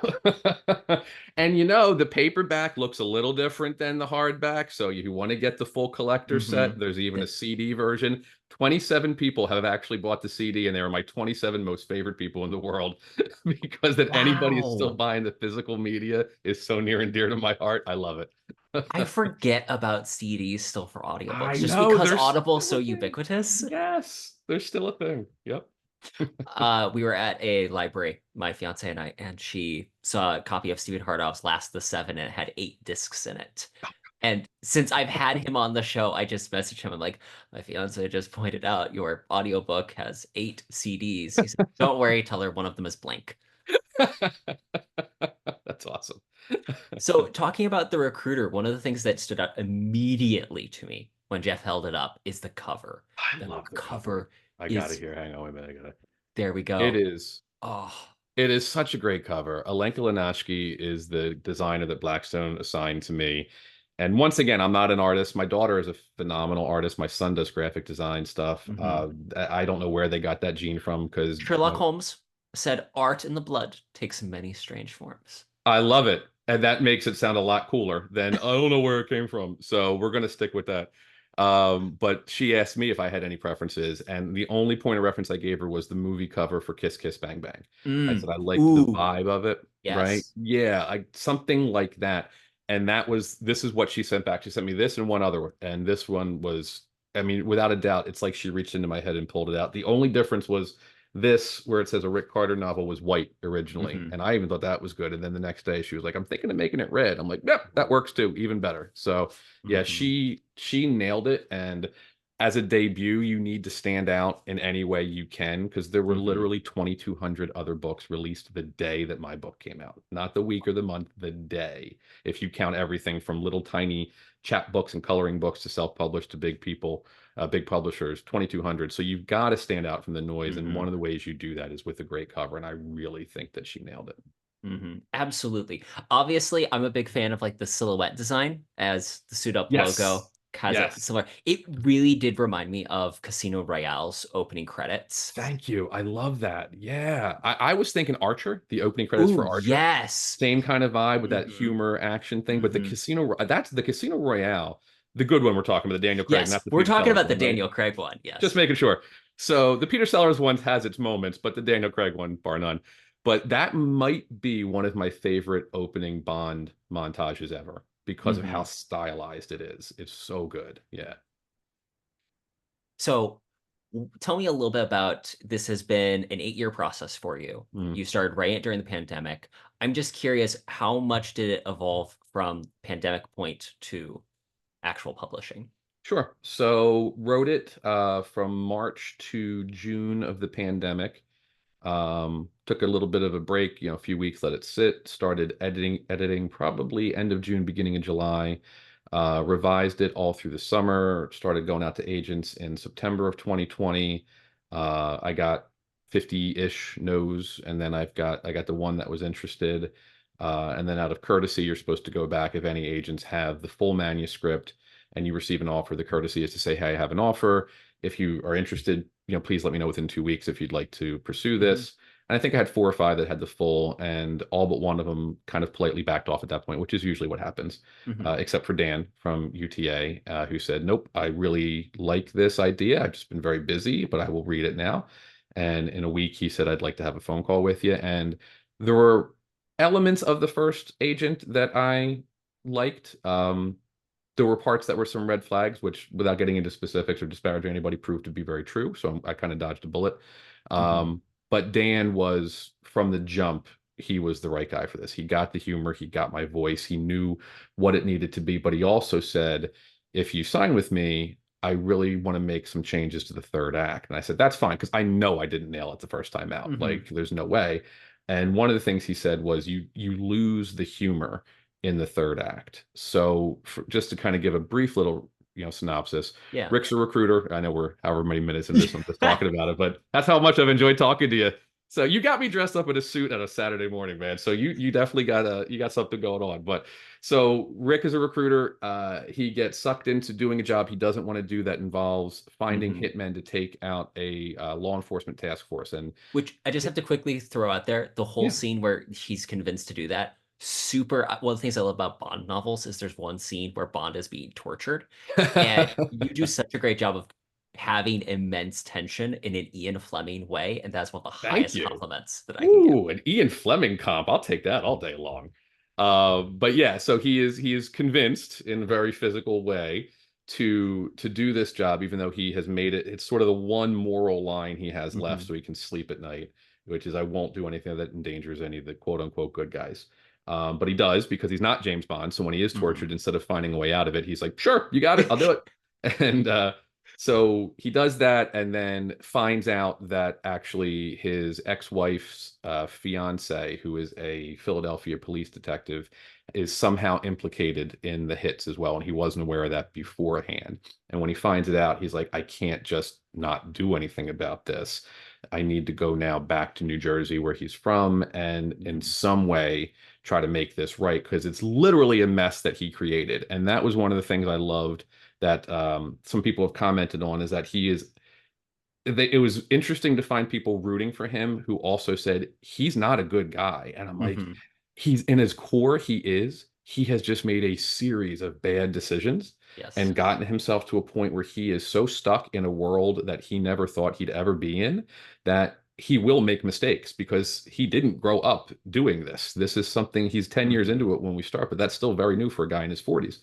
And the paperback looks a little different than the hardback. So if you want to get the full collector Hmm. set, there's even a CD version. 27 people have actually bought the CD, and they are my 27 most favorite people in the world. Because that anybody is still Wow. buying the physical media is so near and dear to my heart. I love it. I forget about CDs still for audiobooks I just know because there's Audible's still so a thing. ubiquitous. Yes, there's still a thing. Yep. We were at a library, my fiance and I, and she saw a copy of Stephen Hardow's Last of the Seven, and it had 8 discs in it. And since I've had him on the show, I just messaged him. I'm like, my fiance just pointed out your audiobook has 8 CDs. He said, don't worry, tell her one of them is blank. That's awesome. So, talking about the recruiter, one of the things that stood out immediately to me when Jeff held it up is the cover. I The love the cover. cover I got it is, here. Hang on, wait a minute. I got it. there we It go. is. Oh, It is such a great cover. Alenka Lanaschke is the designer that Blackstone assigned to me. And once again, I'm not an artist. My daughter is a phenomenal artist. My son does graphic design stuff. mhm. I don't know where they got that gene from, because Sherlock Holmes said art in the blood takes many strange forms. I love it. And that makes it sound a lot cooler than I don't know where it came from. So we're going to stick with that. But she asked me if I had any preferences, and the only point of reference I gave her was the movie cover for Kiss Kiss Bang Bang. I said Mm. I liked the Ooh, vibe of it, right? yes. Yeah, something like that. And this is what she sent back. She sent me this and one other one, and this one was, I mean, without a doubt, it's like she reached into my head and pulled it out. The only difference was this, where it says a Rick Carter novel, was white originally, Hmm. and I even thought that was good. And then the next day she was like, I'm thinking of making it red. I'm like, yep, that works too, even better. So yeah, Hmm. she nailed it. And as a debut, you need to stand out in any way you can, because there were Hmm. literally 2,200 other books released the day that my book came out, not the week or the month, the day. If you count everything from little tiny chap books and coloring books to self-published to big people, big publishers, 2,200. So you've got to stand out from the noise. And one Hmm. of the ways you do that is with a great cover. And I really think that she nailed it. Hmm. Absolutely. Obviously, I'm a big fan of like the silhouette design as the suit up logo Yes. has a Yes. similar. It really did remind me of Casino Royale's opening credits. Thank you. I love that. Yeah. I was thinking Archer, the opening credits Ooh, for Archer. yes. Same kind of vibe with that Hmm. humor action thing. But Hmm. that's the Casino Royale, the good one we're talking about, the Daniel Craig, Yes, not the we're Peter talking Sellers about the one, right? Daniel Craig one. Just Yes. making sure. So the Peter Sellers one has its moments, but the Daniel Craig one, bar none. But that might be one of my favorite opening Bond montages ever because of how Hmm. stylized it is. It's so good. Yeah. So tell me a little bit about this has been an 8-year process for you. Mm. You started writing it during the pandemic. I'm just curious, how much did it evolve from pandemic point to actual publishing? Sure. So wrote it from March to June of the pandemic. Took a little bit of a break, a few weeks, let it sit, started editing probably end of June, beginning of July. Revised it all through the summer, started going out to agents in September of 2020. I got 50-ish no's, and then I got the one that was interested. And then out of courtesy, you're supposed to go back if any agents have the full manuscript and you receive an offer. The courtesy is to say, hey, I have an offer. If you are interested, please let me know within 2 weeks if you'd like to pursue Hmm. this. And I think I had 4 or 5 that had the full, and all but one of them kind of politely backed off at that point, which is usually what happens, Hmm. except for Dan from UTA, who said, nope, I really like this idea. I've just been very busy, but I will read it now. And in a week, he said, I'd like to have a phone call with you. And there were elements of the first agent that I liked. There were parts that were some red flags, which, without getting into specifics or disparaging anybody, proved to be very true. So I kind of dodged a bullet. Hmm. But Dan was, from the jump, he was the right guy for this. He got the humor, he got my voice, he knew what it needed to be. But he also said, if you sign with me, I really want to make some changes to the third act. And I said, that's fine, because I know I didn't nail it the first time out. Hmm. Like, there's no way. And one of the things he said was, you lose the humor in the third act. So just to kind of give a brief little, synopsis, Yeah. Rick's a recruiter. I know we're however many minutes into this, I'm just talking about it, but that's how much I've enjoyed talking to you. So you got me dressed up in a suit on a Saturday morning, man. So you definitely got something going on. But so Rick is a recruiter. He gets sucked into doing a job he doesn't want to do that involves finding Hmm. hitmen to take out a law enforcement task force. And Which I just have to quickly throw out there, the whole yeah. scene where he's convinced to do that. Super. One of the things I love about Bond novels is there's one scene where Bond is being tortured, and you do such a great job of having immense tension in an Ian Fleming way, and that's one of the Thank highest you. compliments that I can give. Ooh, an Ian Fleming comp. I'll take that all day long. But yeah, so he is convinced in a very physical way to do this job, even though he has made it. It's sort of the one moral line he has left, Hmm. so he can sleep at night, which is I won't do anything that endangers any of the quote unquote good guys. But he does because he's not James Bond. So when he is Hmm. tortured, instead of finding a way out of it, he's like, "Sure, you got it. I'll do it." And so he does that and then finds out that actually his ex-wife's fiance, who is a Philadelphia police detective, is somehow implicated in the hits as well. And he wasn't aware of that beforehand. And when he finds it out, he's like, I can't just not do anything about this. I need to go now back to New Jersey, where he's from, and in Hmm. some way try to make this right, because it's literally a mess that he created. And that was one of the things I loved that some people have commented on, is that it was interesting to find people rooting for him who also said he's not a good guy. And I'm like, Hmm. he's in his core, he has just made a series of bad decisions Yes. and gotten himself to a point where he is so stuck in a world that he never thought he'd ever be in, that he will make mistakes because he didn't grow up doing this. This is something he's 10 years Hmm. into it when we start, but that's still very new for a guy in his 40s.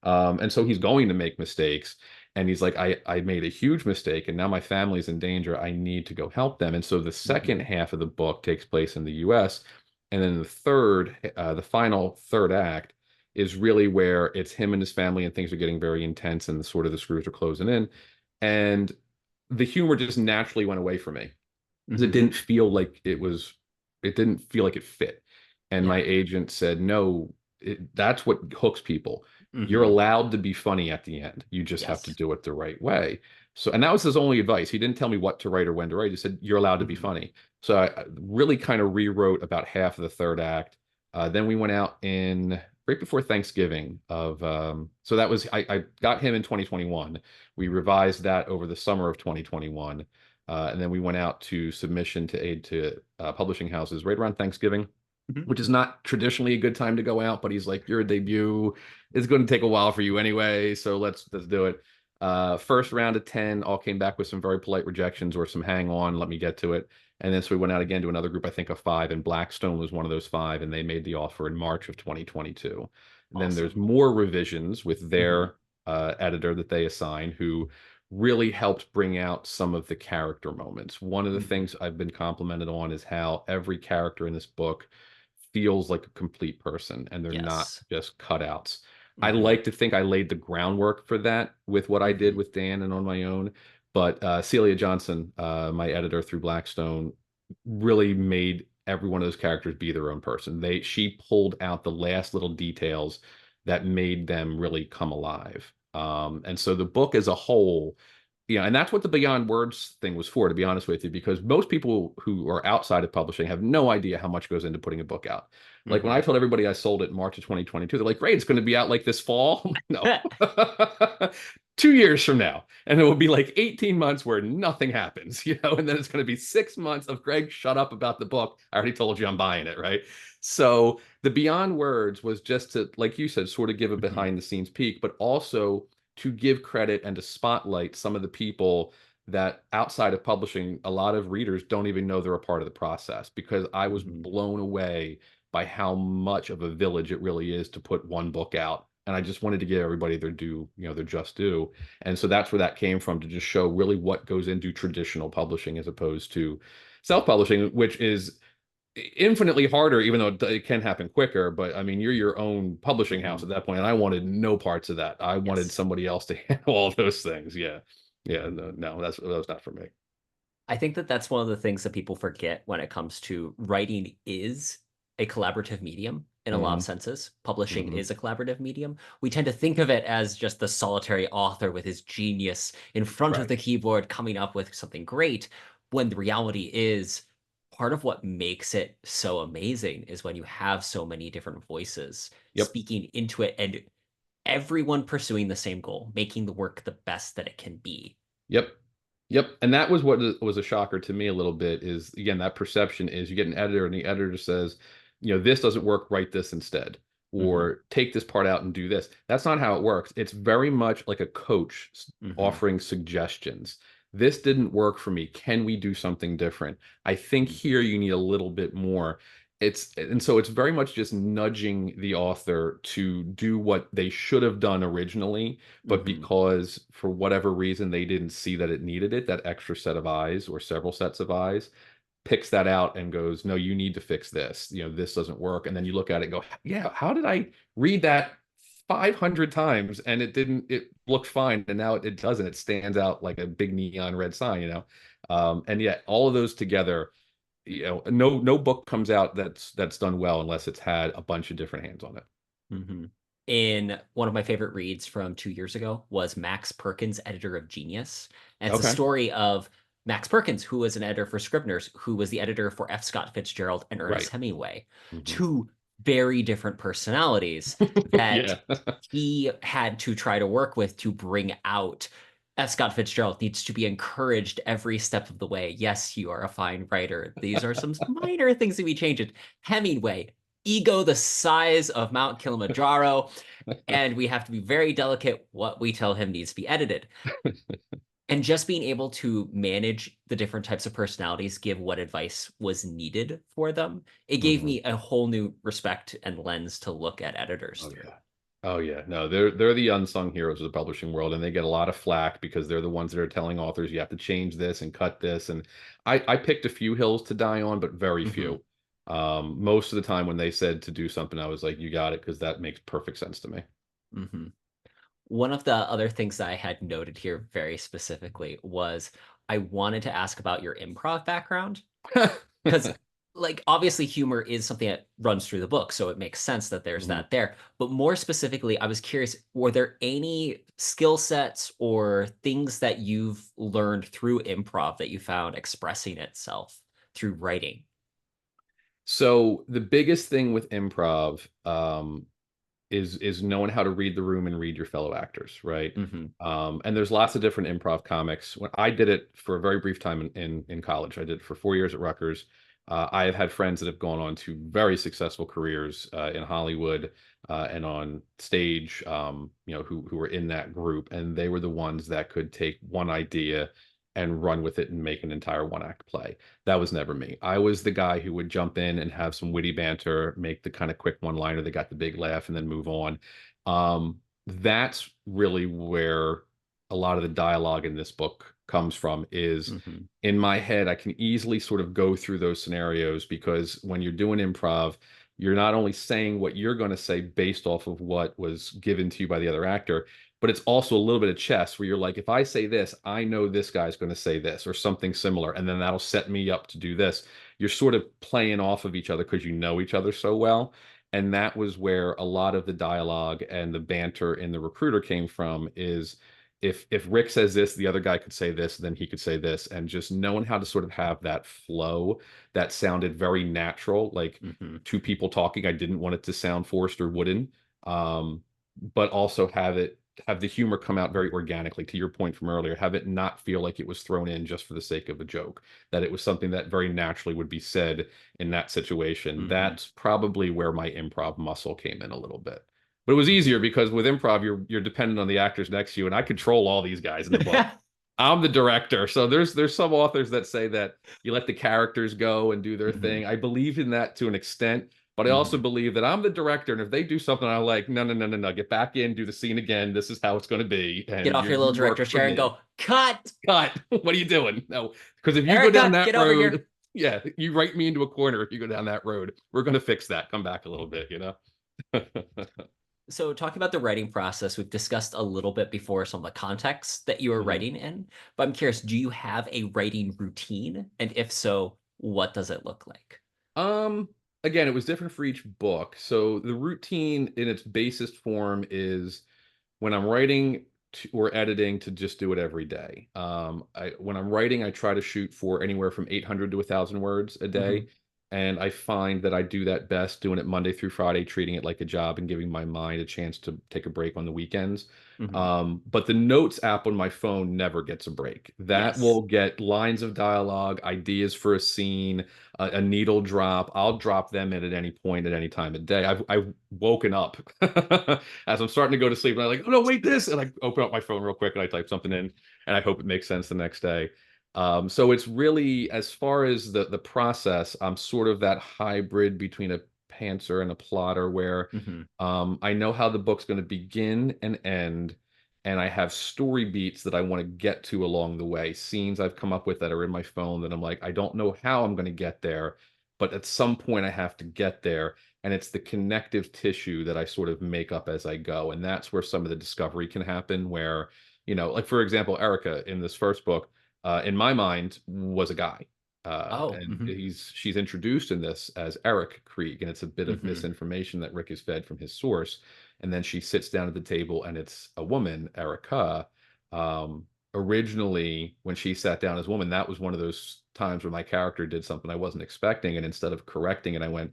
And so he's going to make mistakes. And he's like, I made a huge mistake and now my family's in danger. I need to go help them. And so the second Hmm. half of the book takes place in the US. And then the final third act is really where it's him and his family and things are getting very intense and the screws are closing in. And the humor just naturally went away from me because Hmm. it didn't feel like it fit. And my Yeah. agent said, no, that's what hooks people. You're Hmm. allowed to be funny at the end. You just have to Yes. do it the right way. So, and that was his only advice. He didn't tell me what to write or when to write. He said, you're allowed to be Hmm. funny. So I really kind of rewrote about half of the third act. Then we went out in right before Thanksgiving so that was, I got him in 2021. We revised that over the summer of 2021. And then we went out to submission to aid to publishing houses right around Thanksgiving, Hmm. which is not traditionally a good time to go out, but he's like, "You're a debut. It's going to take a while for you anyway, so let's do it." First round of 10 all came back with some very polite rejections or some hang on, let me get to it. And then so we went out again to another group, I think of five, and Blackstone was one of those five, and they made the offer in March of 2022. And then there's Awesome. more revisions with Hmm. their editor that they assign, who really helped bring out some of the character moments. One of the Hmm. things I've been complimented on is how every character in this book feels like a complete person and they're not Yes. just cutouts. I Hmm. like to think I laid the groundwork for that with what I did Hmm. with Dan and on my own. But Celia Johnson, my editor through Blackstone, really made every one of those characters be their own person. She pulled out the last little details that made them really come alive. And so the book as a whole, and that's what the Beyond Words thing was for, to be honest with you, because most people who are outside of publishing have no idea how much goes into putting a book out. Like when I Hmm. told everybody I sold it in March of 2022, they're like, great, it's going to be out like this fall. I'm like, no, 2 years from now. And it will be like 18 months where nothing happens, and then it's going to be 6 months of Greg, shut up about the book. I already told you I'm buying it, right? So the Beyond Words was just to, like you said, sort of give a Hmm. behind the scenes peek, but also to give credit and to spotlight some of the people that outside of publishing, a lot of readers don't even know they're a part of the process, because I was Hmm. blown away by how much of a village it really is to put one book out. And I just wanted to give everybody their due, their just due. And so that's where that came from, to just show really what goes into traditional publishing as opposed to self-publishing, which is infinitely harder, even though it can happen quicker. But I mean, you're your own publishing house Hmm. at that point, and I wanted no parts of that. I wanted Yes. somebody else to handle all those things. Yeah, yeah, no, no, that was not for me. I think that that's one of the things that people forget when it comes to writing is a collaborative medium in a lot of Hmm. senses. Publishing Hmm. is a collaborative medium. We tend to think of it as just the solitary author with his genius in front of Right. the keyboard coming up with something great, when the reality is part of what makes it so amazing is when you have so many different voices Yep. speaking into it and everyone pursuing the same goal, making the work the best that it can be. Yep. Yep. And that was what was a shocker to me a little bit, is again, that perception is you get an editor and the editor says, this doesn't work, write this instead, Hmm. or take this part out and do this. That's not how it works. It's very much like a coach Hmm. offering suggestions. This didn't work for me. Can we do something different? I think here you need a little bit more. And so it's very much just nudging the author to do what they should have done originally, but Hmm. because for whatever reason they didn't see that it needed it, that extra set of eyes or several sets of eyes, picks that out and goes, no, you need to fix this. This doesn't work. And then you look at it and go, yeah, how did I read that 500 times and it looked fine, and now it doesn't. It stands out like a big neon red sign. And yet all of those together, no book comes out that's done well unless it's had a bunch of different hands on it. Hmm. In one of my favorite reads from 2 years ago was Max Perkins, editor of Genius. And it's a Okay. story of Max Perkins, who was an editor for Scribner's, who was the editor for F. Scott Fitzgerald and Ernest Right. Hemingway. Hmm. Two very different personalities that Yeah. he had to try to work with to bring out. F. Scott Fitzgerald needs to be encouraged every step of the way. Yes, you are a fine writer. These are some minor things that we change it. Hemingway, ego the size of Mount Kilimanjaro, and we have to be very delicate. What we tell him needs to be edited. And just being able to manage the different types of personalities, give what advice was needed for them, it gave Hmm. me a whole new respect and lens to look at editors Oh through. yeah. Oh yeah. No, they're the unsung heroes of the publishing world, and they get a lot of flack because they're the ones that are telling authors you have to change this and cut this. And I picked a few hills to die on, but very Hmm. few. Most of the time when they said to do something, I was like, you got it, because that makes perfect sense to me. Hmm. One of the other things that I had noted here very specifically was I wanted to ask about your improv background. Because, like, obviously humor is something that runs through the book, so it makes sense that there's Mhm. that there. But more specifically, I was curious, were there any skill sets or things that you've learned through improv that you found expressing itself through writing? So the biggest thing with improv, is knowing how to read the room and read your fellow actors, right? Hmm. And there's lots of different improv comics. When I did it for a very brief time in college, I did it for 4 years at Rutgers. I have had friends that have gone on to very successful careers in Hollywood and on stage, who were in that group, and they were the ones that could take one idea and run with it and make an entire one act play. That was never me. I was the guy who would jump in and have some witty banter, make the kind of quick one liner that got the big laugh, and then move on. That's really where a lot of the dialogue in this book comes from, is Hmm. in my head, I can easily sort of go through those scenarios, because when you're doing improv, you're not only saying what you're going to say based off of what was given to you by the other actor, but it's also a little bit of chess where you're like, if I say this, I know this guy's going to say this or something similar, and then that'll set me up to do this. You're sort of playing off of each other because you know each other so well. And that was where a lot of the dialogue and the banter in The Recruiter came from, is if Rick says this, the other guy could say this, then he could say this, and just knowing how to sort of have that flow that sounded very natural, like Hmm. two people talking. I didn't want it to sound forced or wooden, but also have the humor come out very organically. To your point from earlier, have it not feel like it was thrown in just for the sake of a joke, that it was something that very naturally would be said in that situation. Hmm. That's probably where my improv muscle came in a little bit. But it was Hmm. easier because with improv, you're dependent on the actors next to you, and I control all these guys in the book. I'm the director. So there's some authors that say that you let the characters go and do their Hmm. thing. I believe in that to an extent, but I also Hmm. believe that I'm the director, and if they do something, I'm like, no, no, no, no, no, get back in, do the scene again. This is how it's going to be, Get and off your you little work director's for chair and me. go, cut. Cut. What are you doing? No, because if you go down Erica, that get over road, here. yeah, you write me into a corner. If you go down that road, we're going to fix that. Come back a little bit, you know. So, talking about the writing process, we've discussed a little bit before some of the context that you are Mhm. writing in, but I'm curious, do you have a writing routine? And if so, what does it look like? Um, Again, it was different for each book. So the routine in its basest form is when I'm writing or editing, to just do it every day. When I'm writing, I try to shoot for anywhere from 800 to 1,000 words a day. Hmm. And I find that I do that best doing it Monday through Friday, treating it like a job and giving my mind a chance to take a break on the weekends. Hmm. But the notes app on my phone never gets a break. That Yes. will get lines of dialogue, ideas for a scene, a needle drop. I'll drop them in at any point, at any time of day. I've woken up as I'm starting to go to sleep, and I'm like, oh no, wait, this, and I open up my phone real quick and I type something in, and I hope it makes sense the next day. So it's really, as far as the process, I'm sort of that hybrid between a pantser and a plotter, where Hmm. I know how the book's going to begin and end, and I have story beats that I want to get to along the way. Scenes I've come up with that are in my phone that I'm like, I don't know how I'm going to get there, but at some point I have to get there. And it's the connective tissue that I sort of make up as I go. And that's where some of the discovery can happen, where, like for example, Erica in this first book, in my mind, was a guy. Oh, And hmm. she's introduced in this as Eric Krieg, and it's a bit of Hmm. misinformation that Rick is fed from his source. And then she sits down at the table, and it's a woman, Erica. Originally, when she sat down as a woman, that was one of those times where my character did something I wasn't expecting, and instead of correcting it, I went,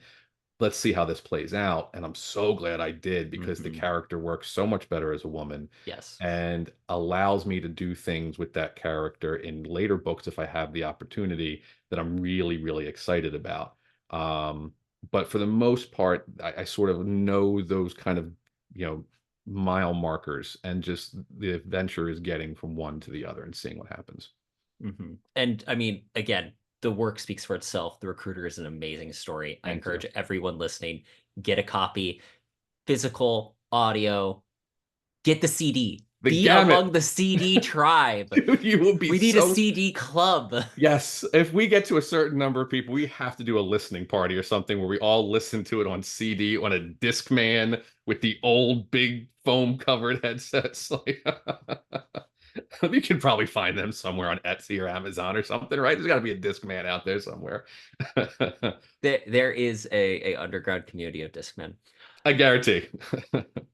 let's see how this plays out. And I'm so glad I did, because the Hmm. character works so much better as a woman Yes. and allows me to do things with that character in later books if I have the opportunity, that I'm really, really excited about. Um, but for the most part, I sort of know those kind of, you know, mile markers, and just the adventure is getting from one to the other and seeing what happens. And I mean, again, the work speaks for itself. The Recruiter is an amazing story. I Thank you. encourage everyone listening, get a copy, physical, audio, get the CD. The Be gamut. among the CD tribe. Dude, you will be We need a so. CD club. Yes, if we get to a certain number of people, we have to do a listening party or something where we all listen to it on CD on a Discman with the old big foam covered headsets. Like, you can probably find them somewhere on Etsy or Amazon or something, right? There's got to be a Discman out there somewhere. There is a underground community of Discmen. I guarantee.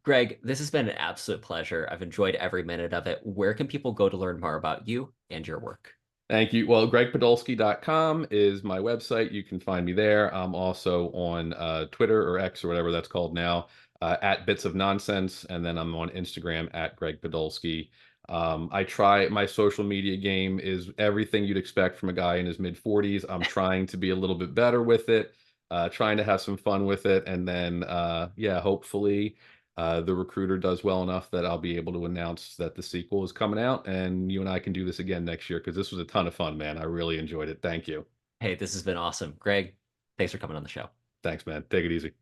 Gregg, this has been an absolute pleasure. I've enjoyed every minute of it. Where can people go to learn more about you and your work? Thank you. Well, gregpodolski.com is my website. You can find me there. I'm also on Twitter, or X, or whatever that's called now, at Bits of Nonsense. And then I'm on Instagram at Gregg Podolski. I try, my social media game is everything you'd expect from a guy in his mid 40s. I'm trying to be a little bit better with it, trying to have some fun with it. And then, yeah, hopefully the recruiter does well enough that I'll be able to announce that the sequel is coming out, and you and I can do this again next year because this was a ton of fun, man. I really enjoyed it. Thank you. Hey, this has been awesome. Greg, thanks for coming on the show. Thanks, man. Take it easy.